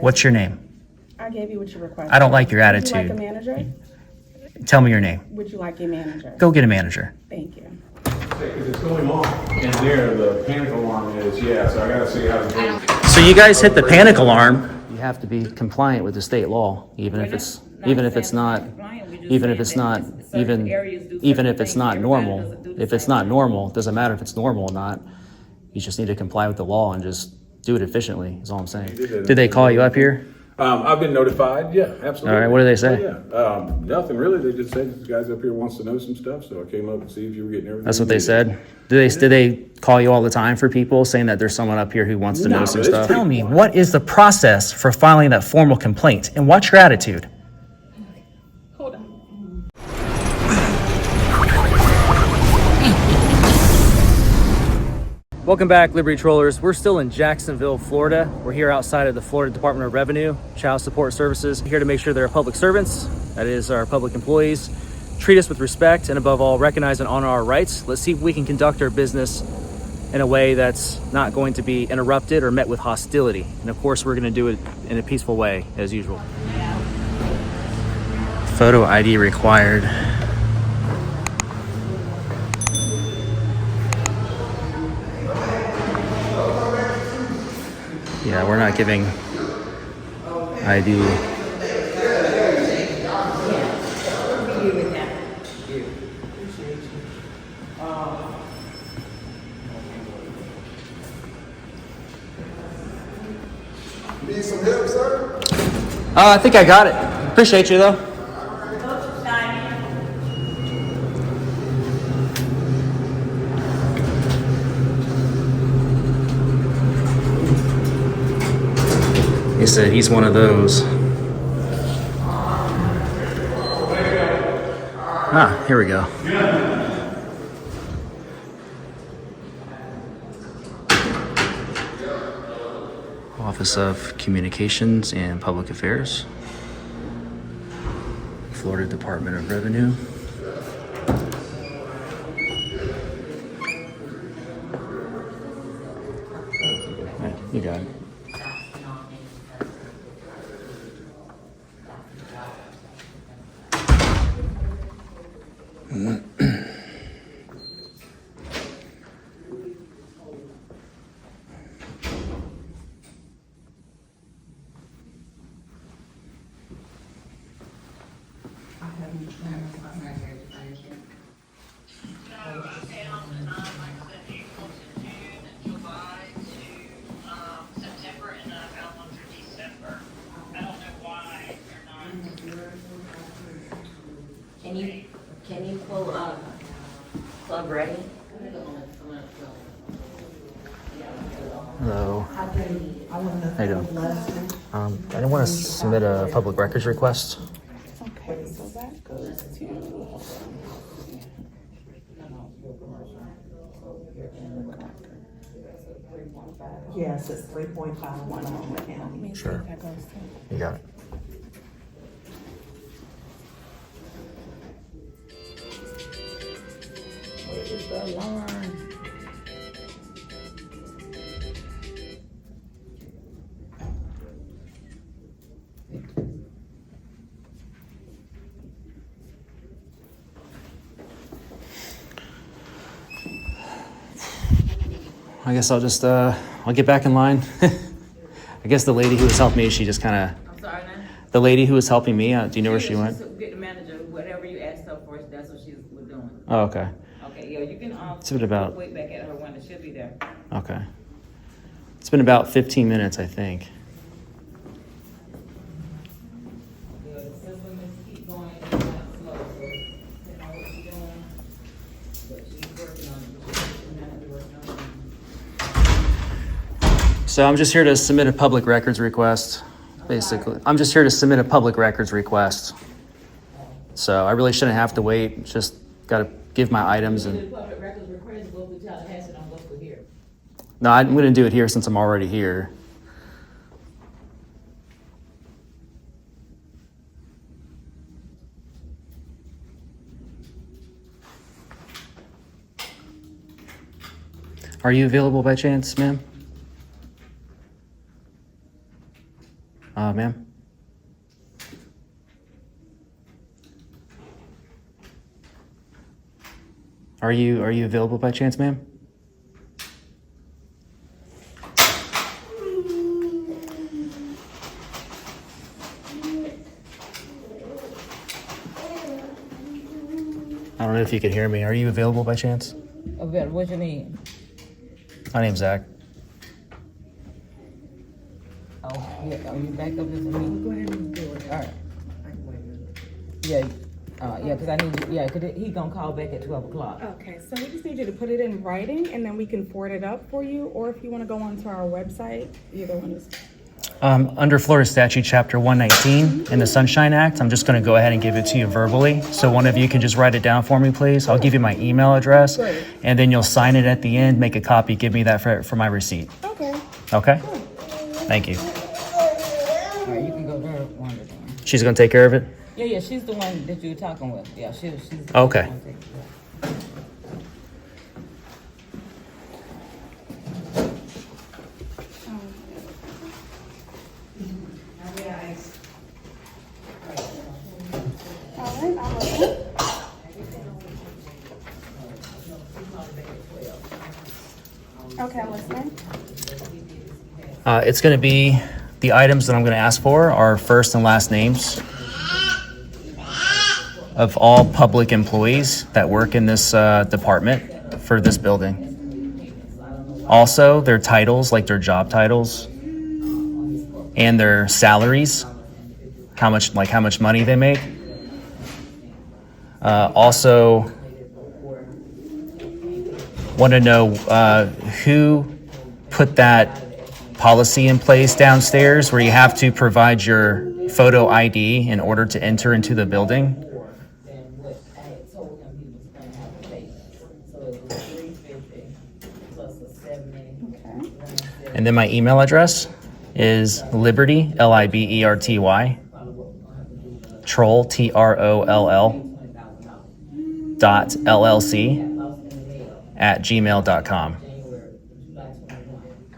What's your name? I gave you what you requested. I don't like your Would attitude. you like a manager? Tell me your name. Would you like a manager? Go get a manager. Thank you. Because it's going on. And there, the panic alarm is, yeah, so I gotta see how it goes. So you guys hit the panic alarm. You have to be compliant with the state law, even if it's not normal. If it's not normal, it doesn't matter if it's normal or not. You just need to comply with the law and just do it efficiently, is all I'm saying. Did they call you up here? I've been notified, yeah, absolutely. All right, what do they say? Oh, yeah, nothing really, they just said this guy's up here wants to know some stuff, so I came up and see if you were getting everything. That's what they said? Did they call you all the time for people saying that there's someone up here who wants to know some stuff? Tell me, what is the process for filing that formal complaint, and what's your attitude? Hold on. Welcome back, Liberty Trollers. We're still in Jacksonville, Florida. We're here outside of the Florida Department of Revenue, Child Support Services, here to make sure they're public servants, that is our public employees, treat us with respect, and above all, recognize and honor our rights. Let's see if we can conduct our business in a way that's not going to be interrupted or met with hostility. And of course, we're gonna do it in a peaceful way, as usual. Photo ID required. Yeah, we're not giving ID. Need some help, sir? I think I got it. Appreciate you though. He said he's one of those. Ah, here we go. Office of Communications and Public Affairs, Florida Department of Revenue. Yeah, you got it. Can you pull up Club Ready? Hello. How you doing? I didn't want to submit a public records request. Okay, so that goes to. Yes, it's 3.51 on the county. Sure. That goes to. You got it. Where is the alarm? I guess I'll just, I'll get back in line. I guess the lady who was helping me, she just kind of, I'm sorry, now? the lady who was helping me, do you know where she went? Get the manager, whatever you asked her for, that's what she was doing. Oh, okay. Okay, yeah, you can, It's been about, wait back at her window, she'll be there. okay. It's been about 15 minutes, I think. Yeah, the system is keep going, it's not slow, so, you know what she's doing, but she's working on it, she's the manager working on it. So I'm just here to submit a public records request, basically. I'm just here to submit a public records request. So I really shouldn't have to wait, just gotta give my items The and, public records request to go through Tallahassee, don't go through here. no, I'm gonna do it here since I'm already here. Are you available by chance, ma'am? Ma'am? Are you available by chance, ma'am? I don't know if you can hear me. Are you available by chance? Available, what you need? My name's Zach. Oh, yeah, are you back up this week? Go ahead and do it. All right. Yeah, yeah, cause I need you, yeah, cause he gonna call back at 12 o'clock. Okay, so we just need you to put it in writing and then we can forward it up for you, or if you wanna go onto our website, either one is. Under Florida Statute Chapter 119 in the Sunshine Act, I'm just going to go ahead and give it to you verbally. So one of you can just write it down for me, please. I'll give you my email address, Great. and then you'll sign it at the end, make a copy, give me that for my receipt. Okay. Okay? Thank you. All right, you can go there, Wanda. then. She's going to take care of it? Yeah, she's the one that you're talking with. Yeah, she's. Okay. the one taking care of it. All right, I'm listening. Okay, I'm listening. It's going to be, the items that I'm going to ask for are first and last names of all public employees that work in this department for this building. Also, their titles, like their job titles, and their salaries, how much money they make. Also, want to know who put that policy in place downstairs where you have to provide your photo ID in order to enter into the building. Then what I had told him he was gonna have to pay. So it was $350 plus a $70. Okay. And then my email address is Liberty, Liberty, Troll, TROLL, .LLC at gmail.com.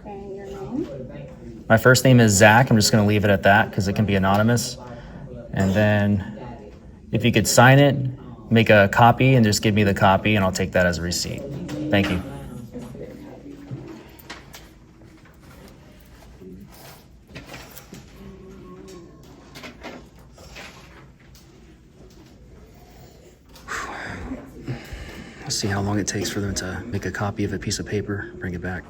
And your name? My first name is Zach. I'm just going to leave it at that because it can be anonymous. And then if you could sign it, make a copy, and just give me the copy, and I'll take that as a receipt. Thank you. Let's see how long it takes for them to make a copy of a piece of paper, bring it back.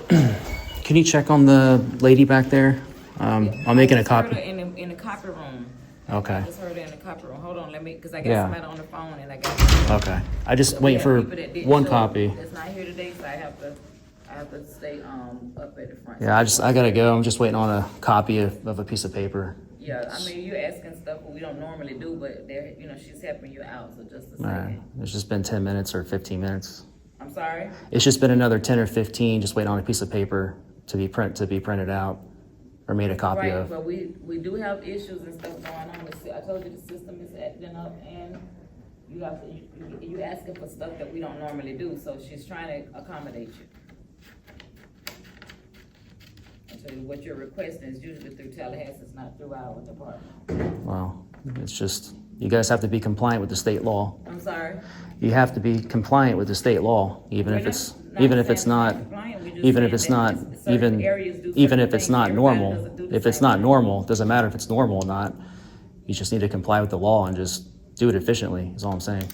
Can you check on the lady back there? I'm making a copy. In the copy room. Okay. I just heard her in the copy room. Hold on, because I got Yeah. somebody on the phone and I got. Okay. I just wait for people that didn't one show copy. That's not here today, so I have to stay up at the front. Yeah, I gotta go. I'm just waiting on a copy of a piece of paper. Yeah, I mean, you're asking stuff that we don't normally do, but they're, she's helping you out, so just a All right. second. It's just been 10 minutes or 15 minutes. I'm sorry? It's just been another 10 or 15, just waiting on a piece of paper to be printed out or made a copy Right, of. but we do have issues and stuff going on. I told you the system is acting up and you asking for stuff that we don't normally do, so she's trying to accommodate you. So what you're requesting is usually through Tallahassee, it's not through our department. Well, it's just, you guys have to be compliant with the state law. I'm sorry? You have to be compliant with the state law, even if it's not normal. If it's not normal, doesn't matter if it's normal or not. You just need to comply with the law and just do it efficiently, is all I'm saying.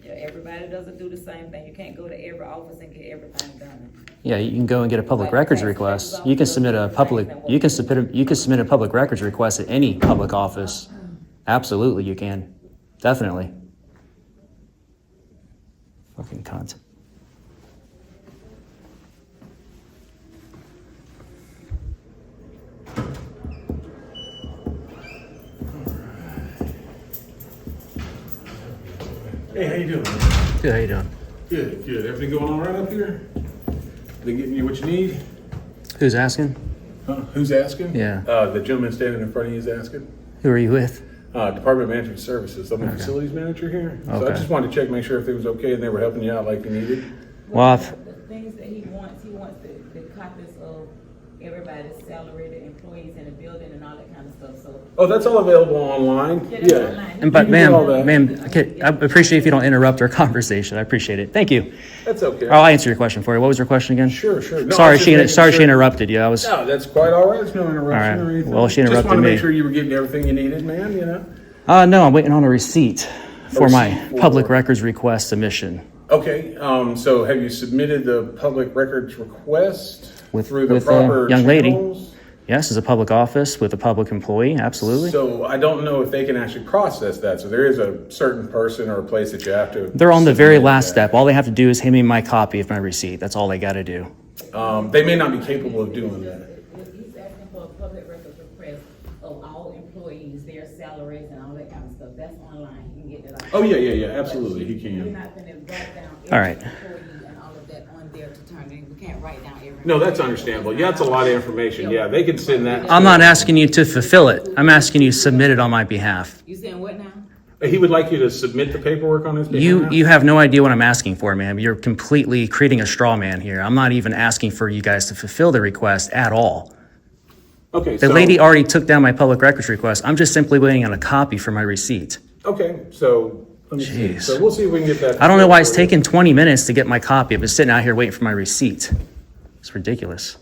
Yeah, everybody doesn't do the same thing. You can't go to every office and get everything done. Yeah, you can go and get a public records request. You can submit a public records request at any public office. Absolutely, you can. Definitely. Fucking cunt. Hey, how you doing? Good, how you doing? Good, good. Everything going all right up here? They getting you what you need? Who's asking? Huh? Who's asking? Yeah. The gentleman standing in front of you is asking. Who are you with? Department of Management Services. I'm the facilities manager here. So I Okay. just wanted to check, make sure everything was okay and they were helping you out like you needed. Well, The things that he wants the copies of everybody's salaried employees in the building and all that kind of stuff, so. Oh, that's all available online? Get it Yeah. online. And but You can do all that. ma'am, okay, I appreciate if you don't interrupt our conversation. I appreciate it. Thank you. That's okay. I'll answer your question for you. What was your question again? Sure. No, I Sorry, was just making she sure- interrupted you. I was. No, that's quite all right. There's no interruption All right. or anything. Well, she Just interrupted want to me. make sure you were getting everything you needed, man, you know? No, I'm waiting on a receipt for my receipt for- public records request submission. Okay, so have you submitted the public records request With- through the with a proper young lady. channels? Yes, as a public office with a public employee, absolutely. So I don't know if they can actually process that. So there is a certain person or a place that you have to. They're on the very submit last that. step. All they have to do is hand me my copy of my receipt. That's all they got to do. They may not be capable of doing that. He's asking for a public records request of all employees, their salaries and all that kind of stuff. That's online. You can get that. Oh, yeah, absolutely, he can. We're not gonna write down All every right. employee and all of that on there to turn in. We can't write down every. No, that's understandable. Yeah, that's a lot of information. Yeah, they can send that. I'm not asking you to fulfill it. I'm asking you to submit it on my behalf. You saying what now? He would like you to submit the paperwork on his behalf? You have no idea what I'm asking for, ma'am. You're completely creating a straw man here. I'm not even asking for you guys to fulfill the request at all. Okay, The lady already took down my public records request. I'm just simply waiting on a copy for my receipt. Okay, so let me see. Jeez. So we'll see if we can get that. I don't know why it's taking 20 minutes to get my copy. I've been sitting out here waiting for my receipt. It's ridiculous.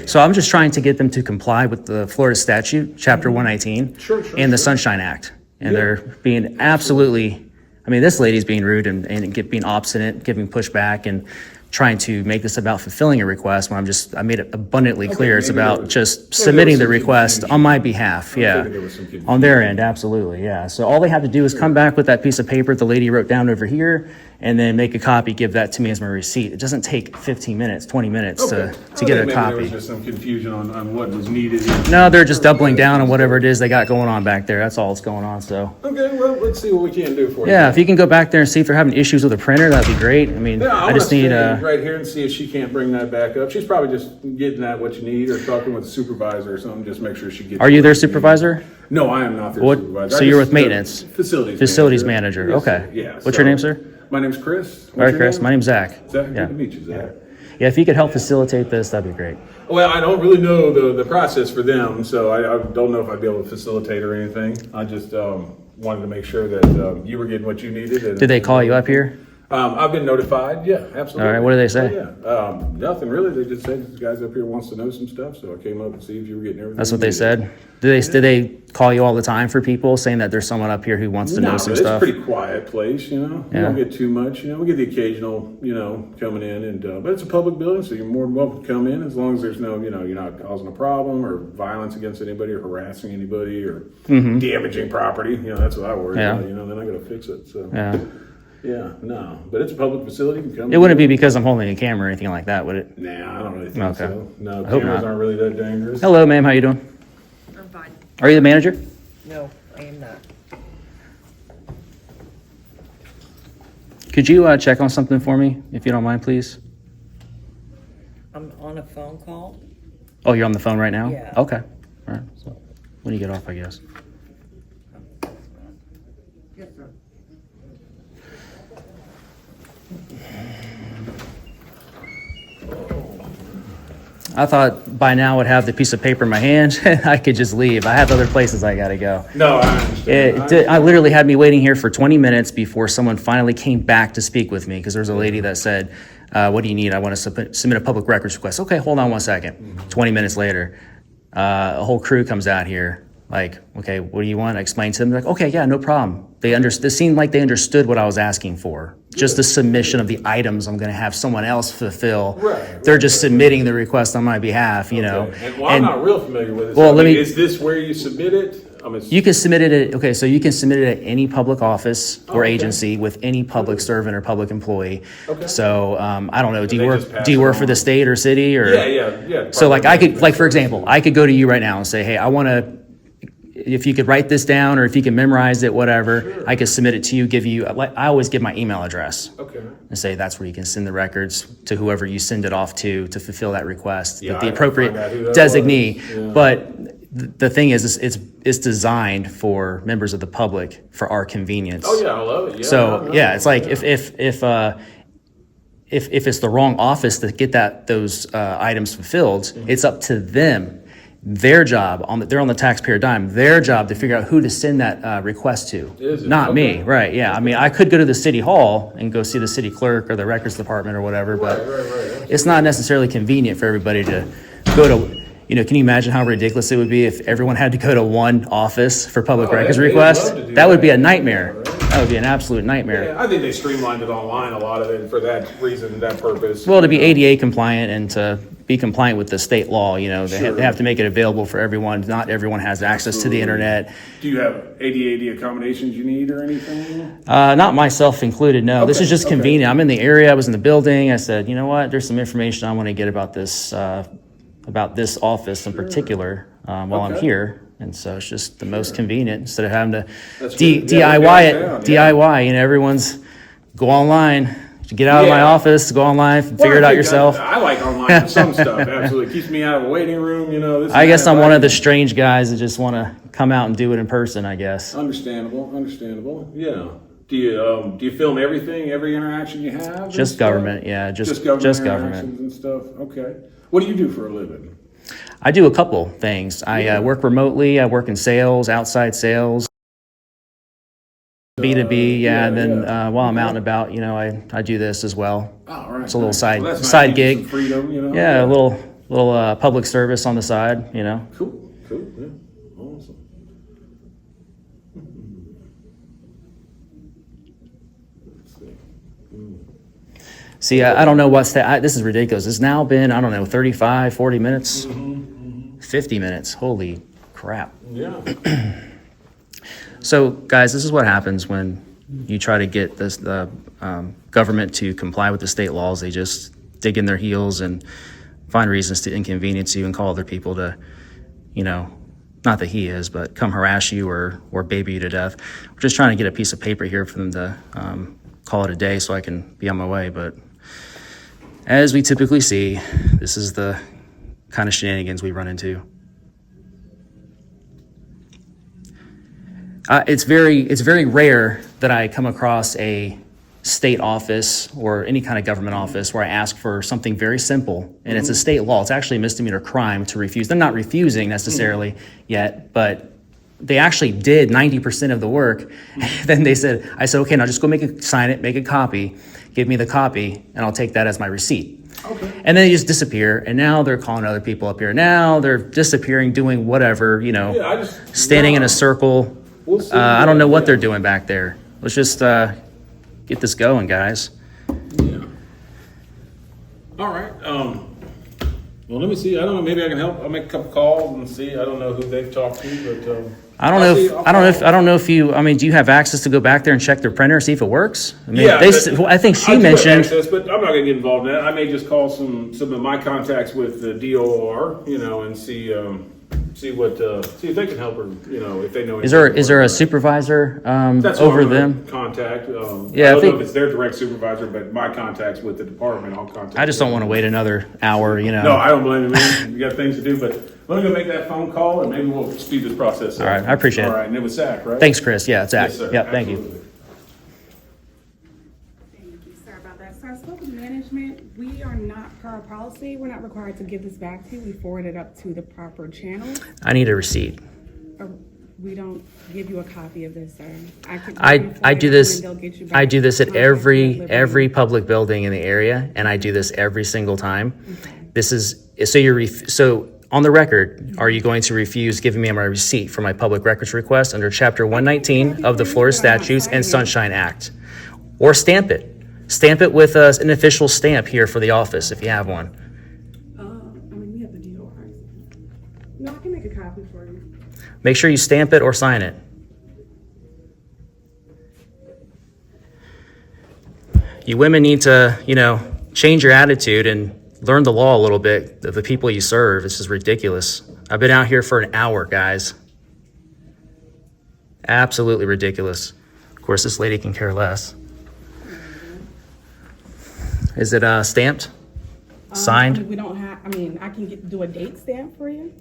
So I'm just trying to get them to comply with the Florida statute, Chapter 119, Sure, and the Sunshine Act. And they're being absolutely, I mean, this lady's being rude and being obstinate, giving pushback and trying to make this about fulfilling a request when I made it abundantly clear it's maybe there about was- just maybe there submitting was the some request confusion. on my behalf, yeah. there was some confusion. On their end, absolutely, yeah. So all they have to do is come back with that piece of paper the lady wrote down over here and then make a copy, give that to me as my receipt. It doesn't take 15 minutes, 20 minutes to Okay. get a Maybe there copy. was just some confusion on what was needed. No, they're just doubling down on whatever it is they got going on back there. That's all that's going on, so. Okay, well, let's see what we can do for you. Yeah, if you can go back there and see if they're having issues with the printer, that'd be great. I mean, Yeah, I want just to need, stand right here and see if she can't bring that back up. She's probably just getting at what you need or talking with the supervisor or something, just make sure she gets. are you what their she needs. supervisor? No, I am not their What- supervisor. so I you're just- with maintenance? Facilities manager, Yes, okay. sir. Yeah. What's your name, sir? My name's Chris. What's All right, your Chris, name? my name's Zach. Zach, Yeah. good to meet you, Zach. Yeah, if you could help facilitate this, that'd be great. Well, I don't really know the process for them, so I don't know if I'd be able to facilitate or anything. I just wanted to make sure that you were getting what you needed. And, Did they call you up here? I've been notified. Yeah, absolutely. All right, what do they say? Oh, yeah, nothing really. They just said this guy's up here wants to know some stuff, so I came up and see if you were getting everything. That's you what they needed. said? Do they call you all the time for people saying that there's someone up here who wants to know some It's a stuff? pretty quiet place, you know. We Yeah. don't get too much, you know. We get the occasional, coming in, and but it's a public building, so you're more than welcome to come in as long as there's no, you're not causing a problem or violence against anybody or harassing anybody or damaging property. That's what I worry Yeah. about. Then I got to fix it. So Yeah. yeah, no, but it's a public facility. You can come. It wouldn't be because I'm holding a camera or anything like that, would it? Nah, I don't really think Okay. so. No, I hope cameras not. aren't really that dangerous. Hello, ma'am, how you doing? I'm fine. Are you the manager? No, I am not. Could you check on something for me, if you don't mind, please? I'm on a phone call. Oh, you're on the phone right now? Yeah. Okay. All right. So when you get off, I guess. Yes, sir. I thought by now I'd have the piece of paper in my hand and I could just leave. I have other places I gotta go. No, I understand. I literally had me waiting here for 20 minutes before someone finally came back to speak with me because there was a lady that said, what do you need? I want to submit a public records request. Okay, hold on one second. 20 minutes later, a whole crew comes out here like, okay, what do you want? I explained to them, like, okay, yeah, no problem. It seemed like they understood what I was asking for. Just the submission of the items I'm going to have someone else fulfill. They're just submitting the request on my behalf, Okay. And, well, I'm not real familiar with it. Well, let me- Is this where you submit it? You can submit it at, so you can submit it at any public office or okay. agency with any public servant or public employee. Okay. So, I don't know, do they you just pass do you it work for on? the state or city or? Yeah. So like I could, like for Probably. example, I could go to you right now and say, hey, I want to, if you could write this down or if you can memorize it, whatever, I could submit it to you, give you, I always give my email address. Okay. And say that's where you can send the records to whoever you send it off to fulfill that request, Yeah, with the I can appropriate find out who that designee. was. Yeah. But the thing is, it's designed for members of the public for our convenience. Oh yeah, I love it. Yeah. So no, yeah, it's like if if it's the wrong office to get those items fulfilled, it's up to them. Their job they're on the taxpayer dime. Their job to figure out who to send that request to, Is it? not me. Okay. Right? Yeah. I mean, I could go to the city hall and go see the city clerk or the records department or whatever, but it's not necessarily convenient for everybody to go to. Can you imagine how ridiculous it would be if everyone had to go to one office for public records they'd requests? love to do That would be a that. nightmare. Right. That would be an absolute nightmare. Yeah, I think they streamlined it online, a lot of it, for that reason, that purpose. Well, to be ADA compliant and to be compliant with the state law, they Sure. have to make it available for everyone. Not everyone has access to the internet. Do you have ADA accommodations you need or anything? Not myself included, no. This Okay, is just okay. convenient. I'm in the area, I was in the building. I said, you know what, there's some information I want to get about this office in particular while I'm Okay. here. And so it's just the most convenient instead of having to That's good. Yeah, DIY it. downtown, yeah. DIY, everyone's go online. Get out of my Yeah. office, go online, figure Well, it I out think yourself. I like online for some stuff, absolutely. Keeps me out of a waiting room, this I and guess that. I'm one of the strange guys that just want to come out and do it in person, I guess. Understandable, yeah. Do you film everything, every interaction you have? and Just stuff? government, yeah, just government government. interactions and stuff, okay. What do you do for a living? I do a couple things. I work remotely. I work in sales, outside sales, B2B. Yeah, and then while I'm out and about, I do this as well. Oh, right. It's a little nice. side Well, that's side nice. Gives you gig. some freedom, Yeah, a little public service on the side. Cool, yeah, awesome. Let's see. See, I don't know what's that. This is ridiculous. It's now been, I don't know, 35, 40 minutes, 50 minutes. Holy crap. Yeah. So, guys, this is what happens when you try to get the government to comply with the state laws. They just dig in their heels and find reasons to inconvenience you and call other people to, not that he is, but come harass you or baby you to death. We're just trying to get a piece of paper here for them to call it a day so I can be on my way. But as we typically see, this is the kind of shenanigans we run into. It's very rare that I come across a state office or any kind of government office where I ask for something very simple, and it's a state law. It's actually a misdemeanor crime to refuse. They're not refusing necessarily yet, but they actually did 90% of the work. Then I said, okay, now just go sign it, make a copy, give me the copy, and I'll take that as my receipt. Okay. And then they just disappear, and now they're calling other people up here. Now they're disappearing, doing whatever, standing in a circle. We'll see. I don't know what they're doing back there. Let's just get this going, guys. Yeah. All right. Well, let me see. I don't know. Maybe I can help. I'll make a couple calls and see. I don't know who they've talked to, but I don't know if you. I mean, do you have access to go back there and check their printer, see if it works? I mean, Yeah, I think she I do have mentioned. access, but I'm not going to get involved in that. I may just call some of my contacts with the DOR, and see if they can help her, if they know. Is there a supervisor That's over who I'm gonna them? Contact. Yeah, I I don't know think- if it's their direct supervisor, but my contacts with the department, I'll contact. I just don't want to wait another hour. No, I don't blame you, man. You got things to do, but let me go make that phone call and maybe we'll speed this process up. All right, I appreciate it. All right, and it was Zach, right? Thanks, Chris. Yeah, it's Zach. Yes, sir. Yeah, thank you. Absolutely. Thank you. Sorry about that. So I spoke with management. We are not, per our policy, we're not required to give this back to you. We forward it up to the proper channels. I need a receipt. We don't give you a copy of this, sir. I do this. I do this at every public building in the area, and I do this every single time. This is so on the record. Are you going to refuse giving me my receipt for my public records request under Chapter 119 of the Florida Statutes and Sunshine Act, or stamp it? Stamp it with an official stamp here for the office if you have one. I mean, we have the DOR. No, I can make a copy for you. Make sure you stamp it or sign it. You women need to, change your attitude and learn the law a little bit of the people you serve. This is ridiculous. I've been out here for an hour, guys. Absolutely ridiculous. Of course, this lady can care less. Is it stamped? Signed? We don't have, I can do a date stamp for you.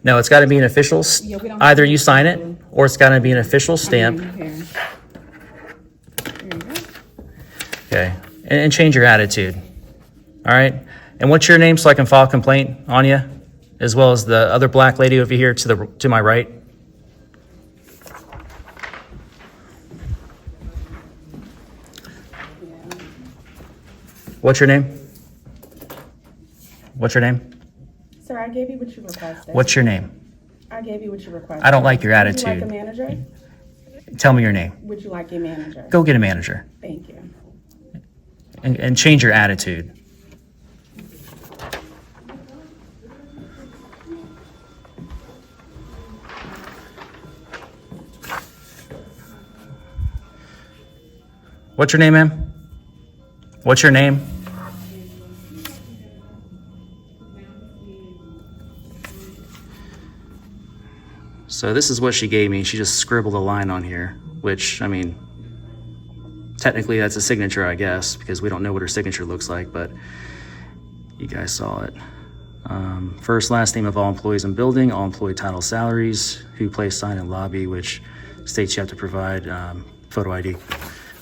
No, it's got to be an official. Yeah, we don't Either have you sign it or it's got to be an official stamp. Here. There you go. Okay. and change your attitude. All right? And what's your name so I can file a complaint on you, as well as the other black lady over here to my right? What's your name? What's your name? Sir, I gave you what you requested. What's your name? I gave you what you requested. I don't like your Would you like a attitude. manager? Tell me your name. Would you like a manager? Go get a manager Thank you. and change your attitude. What's your name, ma'am? What's your name? So this is what she gave me. She just scribbled a line on here, which, I mean, technically that's a signature, I guess, because we don't know what her signature looks like, but you guys saw it. First, last name of all employees in building, all employee title salaries, who place sign in lobby, which states you have to provide photo ID.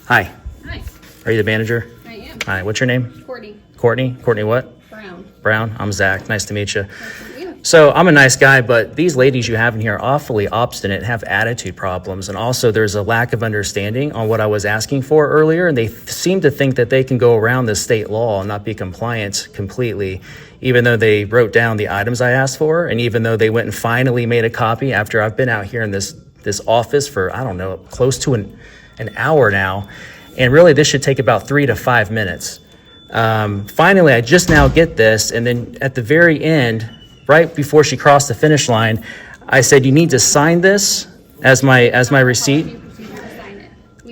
Hi, Hi, are you the manager? I am. Hi, what's your name? Courtney Courtney? Courtney what? Brown. Brown? I'm Zach. Nice to meet you. Nice to meet you. So I'm a nice guy, but these ladies you have in here are awfully obstinate, have attitude problems, and also there's a lack of understanding on what I was asking for earlier, and they seem to think that they can go around the state law and not be compliant completely, even though they wrote down the items I asked for, and even though they went and finally made a copy after I've been out here in this office for, I don't know, close to an hour now, and really this should take about 3 to 5 minutes. Finally, I just now get this, and then at the very end, right before she crossed the finish line, I said, you need to sign this as my receipt.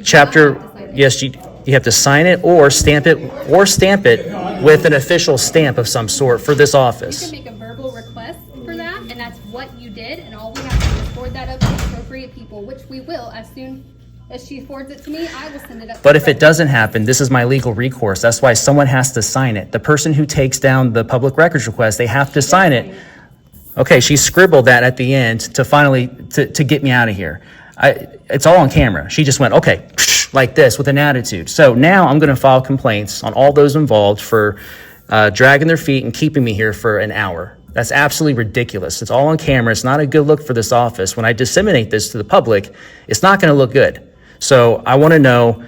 Chapter, yes, you have to sign it or stamp it with an official stamp of some sort for this You office. can make a verbal request for that, and that's what you did, and all we have to do is forward that up to the appropriate people, which we will as soon as she forwards it to me. I will send it up. But if it doesn't happen, this is my legal recourse. That's why someone has to sign it. The person who takes down the public records request, they have to sign it. Okay, she scribbled that at the end to finally, to get me out of here. It's all on camera. She just went, okay, like this with an attitude. So now I'm gonna file complaints on all those involved for dragging their feet and keeping me here for an hour. That's absolutely ridiculous. It's all on camera. It's not a good look for this office. When I disseminate this to the public, it's not gonna look good. So I wanna know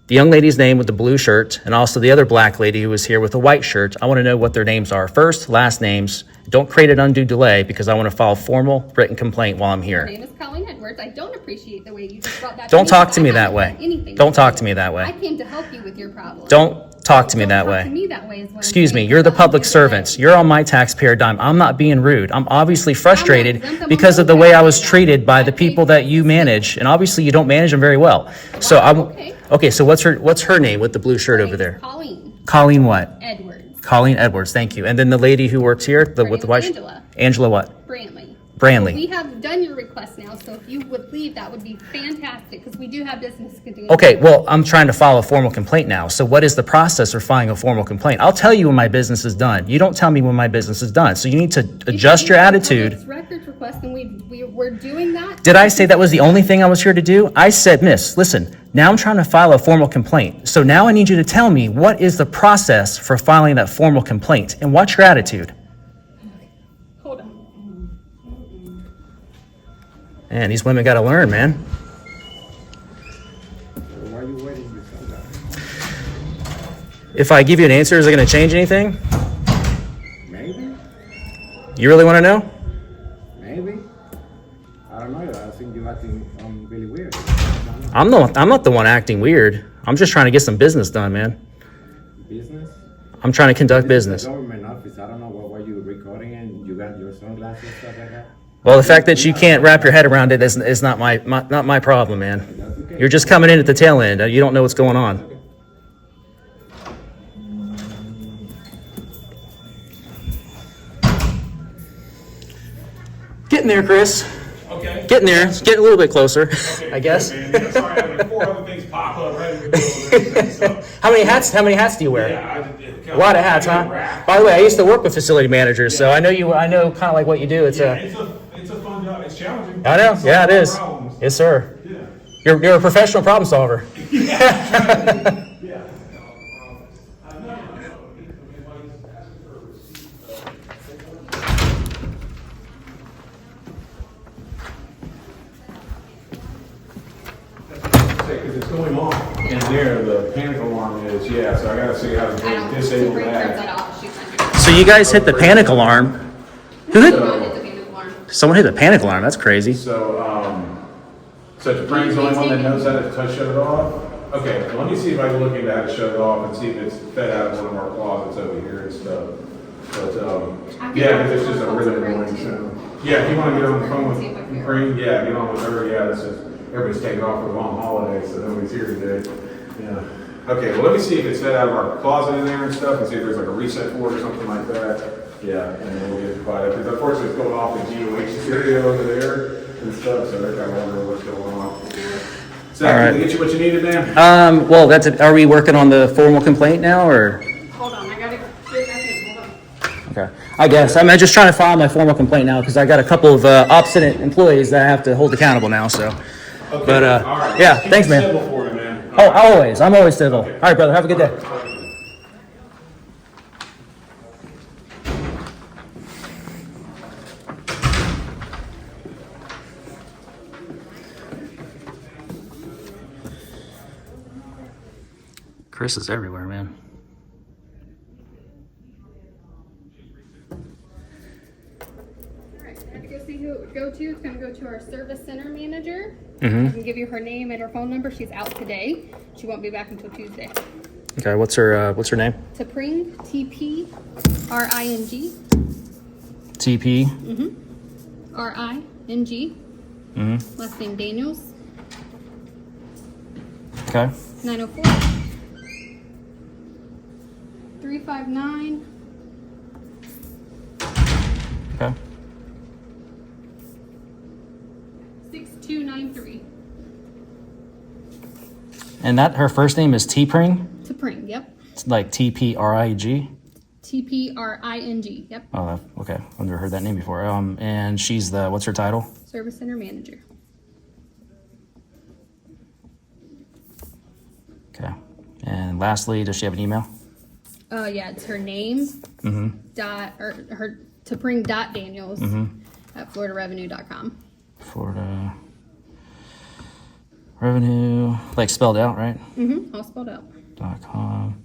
the young lady's name with the blue shirt and also the other black lady who was here with the white shirt. I wanna know what their names are. First, last names. Don't create an undue delay because I wanna file a formal written complaint while I'm My here. name is Colleen Edwards. I don't appreciate the way you just brought that. Don't talk me. to me I that haven't way. done anything Don't to talk you. to me that way. I came to help you with your problem. Don't talk to me that Don't talk to way. me that way is what I'm Excuse me, saying. you're the Don't public do that. servant. You're on my taxpayer dime. I'm not being rude. I'm obviously frustrated exempt. I'm because on of the your way I was taxpayer treated by dime. the I paid people for that you manage, and obviously you don't manage them very well. So okay. okay, so what's her name with the blue shirt Her over name's there? Colleen Colleen what? Edwards. Colleen Edwards, thank you. And then the lady who works here, with the name white is shirt? Angela. Angela what? Brantley. Brantley. We have done your request now, so if you would leave, that would be fantastic, because we do have business to continue. Okay, well, I'm trying to file a formal complaint now. So what is the process for filing a formal complaint? I'll tell you when my business is done. You don't tell me when my business is done. So you need to adjust your attitude. It's records request, and we're doing that. Did I say that was the only thing I was here to do? I said, miss, listen, now I'm trying to file a formal complaint. So now I need you to tell me what is the process for filing that formal complaint and what's your attitude? Hold on. Man, these women got to learn, man. Why are you waiting to say that? If I give you an answer, is it going to change anything? Maybe, You really want to know? maybe. I don't know. I think you're acting really weird. I'm not the one acting weird. I'm just trying to get some business done, man. Business? I'm trying to conduct This is business. a government office. I don't know what were you recording and you got your sunglasses, stuff like that. Well, the fact that you can't wrap your head around it is not my problem, man. That's okay. You're just coming in at the tail end. You don't know what's going on. Getting there, Chris. Okay. Getting there. It's getting a little bit closer, I guess. Man, that's all right. I had like 4 other things pop up right in the middle of this thing, so, How many hats do you wear? yeah, A lot of hats, huh? By the way, I used to work with facility managers, so I know kind of like what you do. It's Yeah, a, it's a fun job. It's challenging. I know, It's yeah, it solving is. problems. Yes, sir. Yeah. You're a professional problem solver. Yeah. is. Yeah, so I gotta see how I to don't, disable Sabrina turns that. that off, she's not here. So you guys hit the panic alarm. Who hit? Someone hit the panic alarm. Someone hit the panic alarm. That's crazy. So Frank's the only one that knows how to shut it off? Okay, well, let me see if I can look into how to shut it off and see if it's fed out of one of our closets over here and stuff. But, yeah, because it's just a really annoying sound. Yeah, if you want to get on the phone with Frank, yeah, get on with her, yeah, it's just, everybody's taking off for a long holiday, so nobody's here today. Yeah. Okay, well, let me see if it's fed out of our closet in there and stuff, and see if there's like a reset for it or something like that. Yeah, and then we'll get it quiet. Because unfortunately, it's going off the GOH area over there and stuff, so they're kind of wondering what's going on. Zach, All right. did they get you what you needed, man? Well, that's it. Are we working on the formal complaint now, or? Hold on, I gotta get back in, hold on. Okay. I guess I'm just trying to file my formal complaint now because I got a couple of obstinate employees that I have to hold accountable now. So, Okay, but all right. yeah, Keep thanks, it man. Simple for you, man. Oh, always. I'm always civil. All right, brother. Have a good day. Chris is everywhere, man. Alright, I have to go see who it would go to. It's gonna go to our service center manager. Mm-hmm. I can give you her name and her phone number. She's out today. She won't be back until Tuesday. Okay, what's her name? Tpring, T-P-R-I-G. TP. R-I-N-G. Mm-hmm. Last name Daniels. Okay. 904 359 Okay. 6293. And that her first name is Tpring? Tpring, yep. It's like T-P-R-I-G? T-P-R-I-N-G, yep. Oh, okay. I've never heard that name before. And she's what's her title? Service center manager. Okay. And lastly, does she have an email? Yeah, it's her name dot or her Tpring dot Daniels at floridarevenue.com. Florida Revenue, like spelled out, right? All spelled out. .com.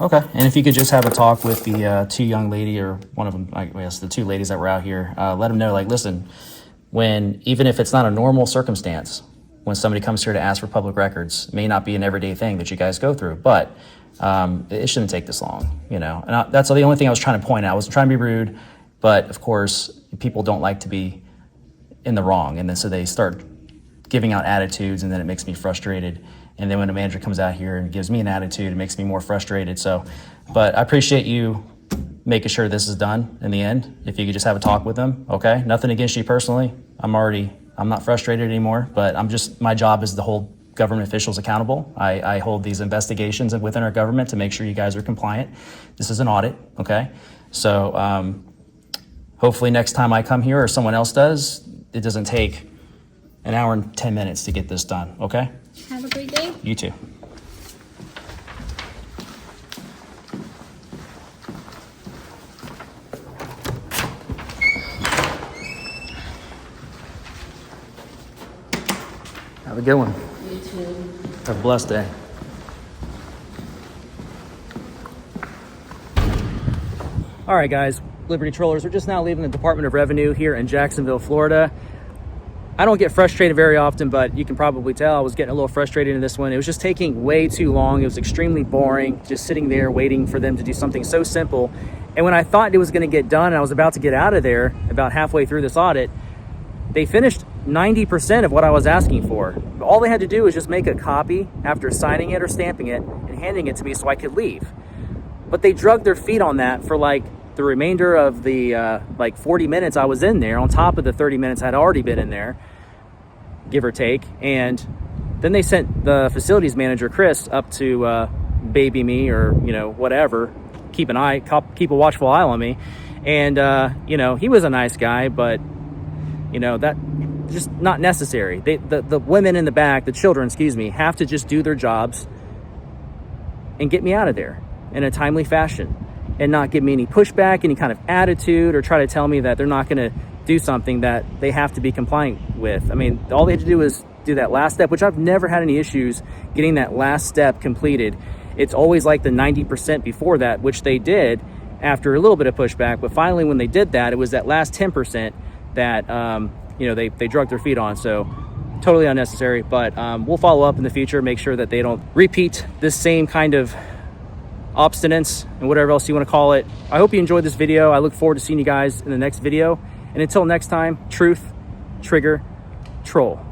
Okay. And if you could just have a talk with the two young lady or one of them, I guess the two ladies that were out here, let them know, like, listen, even if it's not a normal circumstance, when somebody comes here to ask for public records, it may not be an everyday thing that you guys go through, but it shouldn't take this long, you know. And that's the only thing I was trying to point out. I wasn't trying to be rude, but of course, people don't like to be in the wrong, and then so they start giving out attitudes, and then it makes me frustrated. And then when a manager comes out here and gives me an attitude, it makes me more frustrated. So, but I appreciate you making sure this is done in the end. If you could just have a talk with them, okay? Nothing against you personally. I'm not frustrated anymore, but my job is to hold government officials accountable. I hold these investigations within our government to make sure you guys are compliant. This is an audit, okay? So hopefully next time I come here or someone else does, it doesn't take an hour and 10 minutes to get this done, okay? Have a great day. You too. Have a good one. You too. Have a blessed day. All right, guys, Liberty Trollers, we're just now leaving the Department of Revenue here in Jacksonville, Florida. I don't get frustrated very often, but you can probably tell I was getting a little frustrated in this one. It was just taking way too long. It was extremely boring, just sitting there waiting for them to do something so simple. And when I thought it was going to get done and I was about to get out of there about halfway through this audit, they finished 90% of what I was asking for. All they had to do was just make a copy after signing it or stamping it and handing it to me so I could leave. But they dragged their feet on that for like the remainder of the 40 minutes I was in there, on top of the 30 minutes I'd already been in there, give or take. And then they sent the facilities manager, Chris, up to baby me or, whatever, keep a watchful eye on me. And, he was a nice guy, but, that just not necessary. The women in the back, the children, have to just do their jobs and get me out of there in a timely fashion and not give me any pushback, any kind of attitude, or try to tell me that they're not going to do something that they have to be compliant with. I mean, all they had to do was do that last step, which I've never had any issues getting that last step completed. It's always like the 90% before that, which they did after a little bit of pushback. But finally, when they did that, it was that last 10% that, you know, they drug their feet on. So totally unnecessary, but we'll follow up in the future, make sure that they don't repeat this same kind of obstinance and whatever else you want to call it. I hope you enjoyed this video. I look forward to seeing you guys in the next video. And until next time, truth, trigger, troll.